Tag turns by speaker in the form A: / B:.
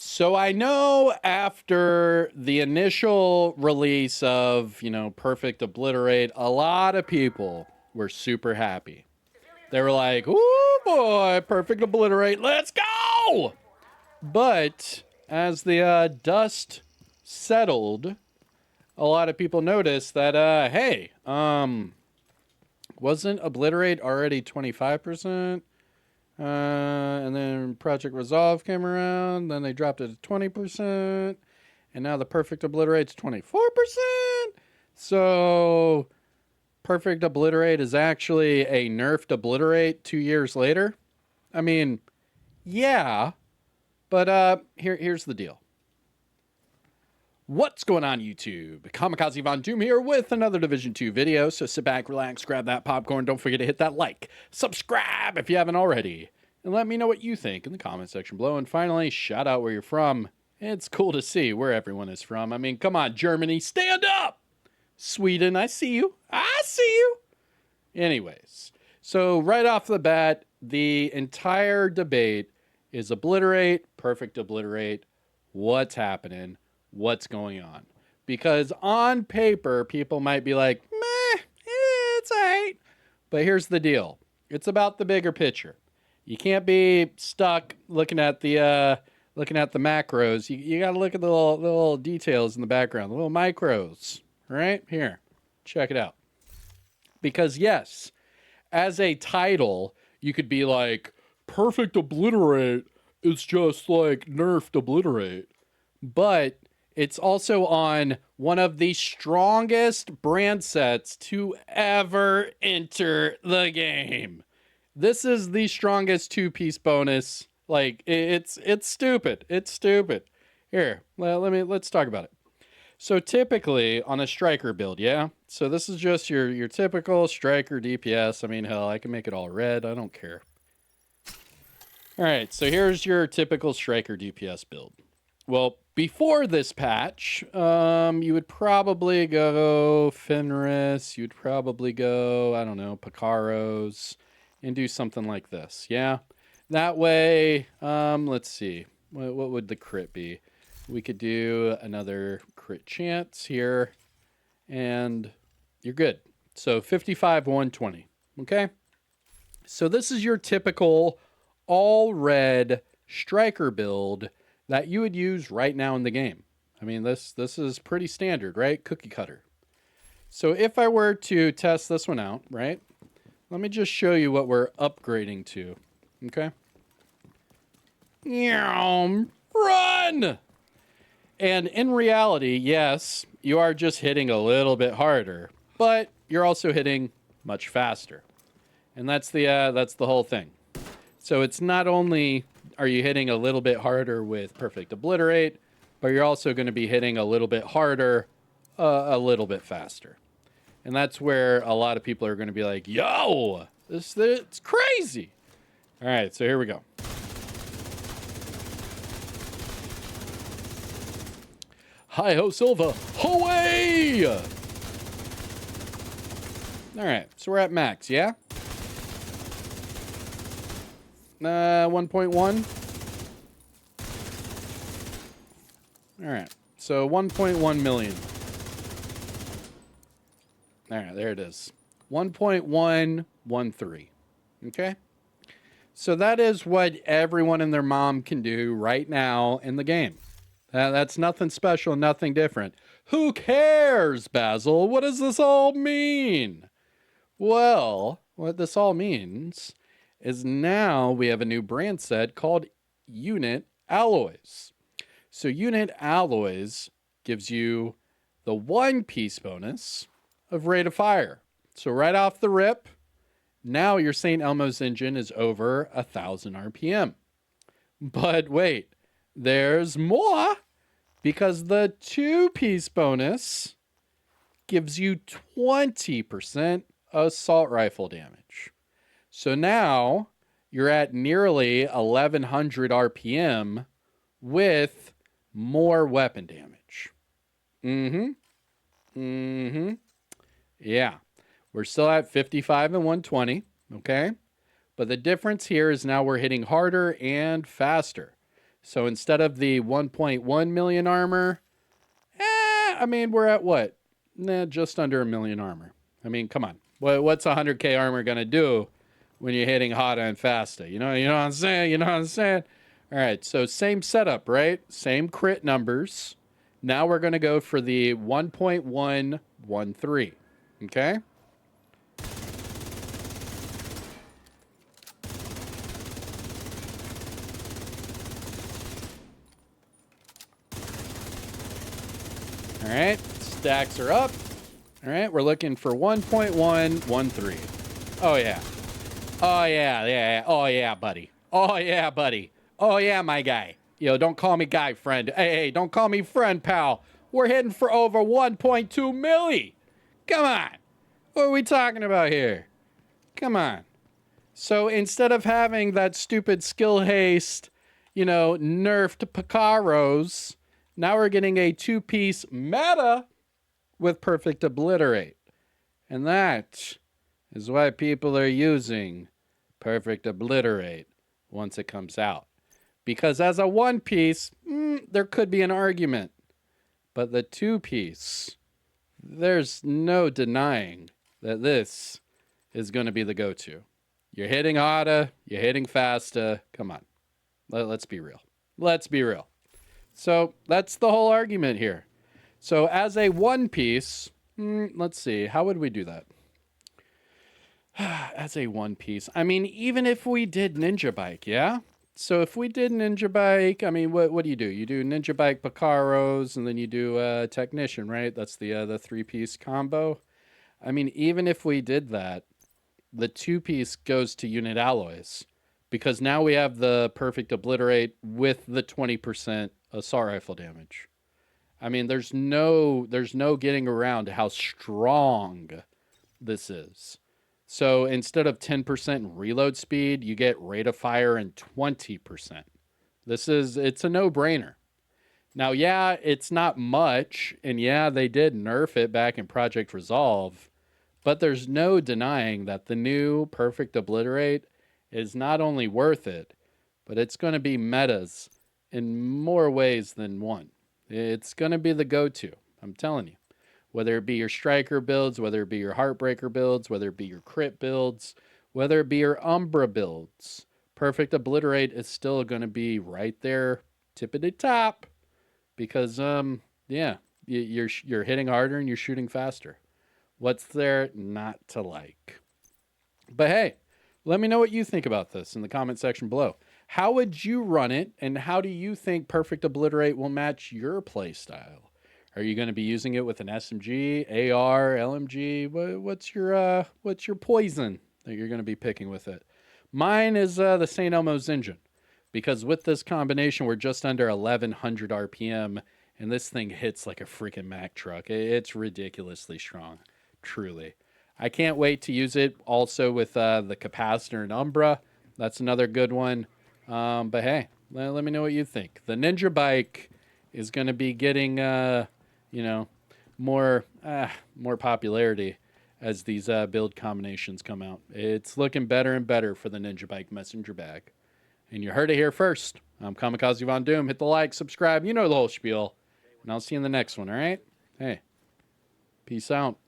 A: So I know after the initial release of, Perfect Obliterate, a lot of people were super happy. They were like, "Ooh boy, Perfect Obliterate, let's go!" But as the dust settled, a lot of people noticed that, hey, wasn't Obliterate already 25%? And then Project Resolve came around. Then they dropped it to 20%. And now the Perfect Obliterate's 24%. So Perfect Obliterate is actually a nerfed Obliterate 2 years later. I mean, yeah. But here's the deal. What's going on, YouTube? Kamikazevondoom here with another Division 2 video. So sit back, relax, grab that popcorn. Don't forget to hit that like, subscribe if you haven't already, and let me know what you think in the comment section below. And finally, shout out where you're from. It's cool to see where everyone is from. I mean, come on, Germany, stand up! Sweden, I see you. I see you. Anyways, so right off the bat, the entire debate is Obliterate, Perfect Obliterate, what's happening? What's going on? Because on paper, people might be like, meh, it's alright. But here's the deal. It's about the bigger picture. You can't be stuck looking at the macros. You got to look at the little details in the background, the little micros. Right? Here. Check it out. Because yes, as a title, you could be like, Perfect Obliterate is just like nerfed Obliterate. But it's also on one of the strongest brand sets to ever enter the game. This is the strongest two-piece bonus. Like, it's stupid. It's stupid. Here, let's talk about it. So typically on a striker build, yeah? So this is just your typical striker DPS. I mean, hell, I can make it all red. I don't care. All right, so here's your typical striker DPS build. Well, before this patch, you would probably go Fenris, you'd probably go, I don't know, Picaros, and do something like this, yeah? That way, let's see, what would the crit be? We could do another crit chance here, and you're good. So 55, 120, okay? So this is your typical all-red striker build that you would use right now in the game. I mean, this is pretty standard, right? Cookie cutter. So if I were to test this one out, right? Let me just show you what we're upgrading to, okay? Run! And in reality, yes, you are just hitting a little bit harder, but you're also hitting much faster. And that's the whole thing. So it's not only are you hitting a little bit harder with Perfect Obliterate, but you're also going to be hitting a little bit harder, a little bit faster. And that's where a lot of people are going to be like, yo, it's crazy. All right, so here we go. Hi-ho, Silva. Away! All right, so we're at max, yeah? 1.1. All right, so 1.1 million. All right, there it is. 1.113. Okay? So that is what everyone and their mom can do right now in the game. That's nothing special, nothing different. Who cares, Basil? What does this all mean? Well, what this all means is now we have a new brand set called Unit Alloys. So Unit Alloys gives you the one-piece bonus of Rate of Fire. So right off the rip, now your St. Elmo's engine is over 1,000 RPM. But wait, there's more, because the two-piece bonus gives you 20% assault rifle damage. So now you're at nearly 1,100 RPM with more weapon damage. Yeah. We're still at 55 and 120, okay? But the difference here is now we're hitting harder and faster. So instead of the 1.1 million armor, I mean, we're at what? Nah, just under a million armor. I mean, come on. What's 100k armor going to do when you're hitting Hada and Fasta? You know what I'm saying? You know what I'm saying? All right, so same setup, right? Same crit numbers. Now we're going to go for the 1.113, okay? All right, stacks are up. All right, we're looking for 1.113. Oh, yeah. Oh, yeah. Oh, yeah, buddy. Oh, yeah, buddy. Oh, yeah, my guy. Yo, don't call me guy, friend. Hey, don't call me friend, pal. We're hitting for over 1.2 milli. Come on. What are we talking about here? Come on. So instead of having that stupid skill haste, nerfed Picaros, now we're getting a two-piece meta with perfect obliterate. And that is why people are using perfect obliterate once it comes out. Because as a one piece, there could be an argument. But the two piece, there's no denying that this is going to be the go-to. You're hitting Ada, you're hitting Fasta. Come on. Let's be real. Let's be real. So that's the whole argument here. So as a one piece, let's see. How would we do that? As a one piece. I mean, even if we did Ninja Bike, yeah? So if we did Ninja Bike, I mean, what do? You do Ninja Bike Picaros, and then you do Technician, right? That's the three-piece combo. I mean, even if we did that, the two-piece goes to unit alloys. Because now we have the perfect obliterate with the 20% assault rifle damage. I mean, there's no getting around how strong this is. So instead of 10% reload speed, you get rate of fire and 20%. It's a no-brainer. Now, yeah, it's not much, and yeah, they did nerf it back in Project Resolve, but there's no denying that the new Perfect Obliterate is not only worth it, but it's going to be metas in more ways than one. It's going to be the go-to, I'm telling you. Whether it be your striker builds, whether it be your heartbreaker builds, whether it be your crit builds, whether it be your Umbra builds, Perfect Obliterate is still going to be right there, tippity top, because yeah, you're hitting harder and you're shooting faster. What's there not to like? But hey, let me know what you think about this in the comment section below. How would you run it, and how do you think Perfect Obliterate will match your play style? Are you going to be using it with an SMG, AR, LMG? What's your poison that you're going to be picking with it? Mine is the St. Elmo's engine, because with this combination, we're just under 1100 RPM, and this thing hits like a freaking Mack truck. It's ridiculously strong, truly. I can't wait to use it also with the capacitor and Umbra. That's another good one. But hey, let me know what you think. The Ninja Bike is going to be getting more popularity as these build combinations come out. It's looking better and better for the Ninja Bike messenger bag. And you heard it here first. I'm Kamikazevondoom. Hit the like, subscribe. You know the whole spiel. And I'll see you in the next one, all right? Hey, peace out.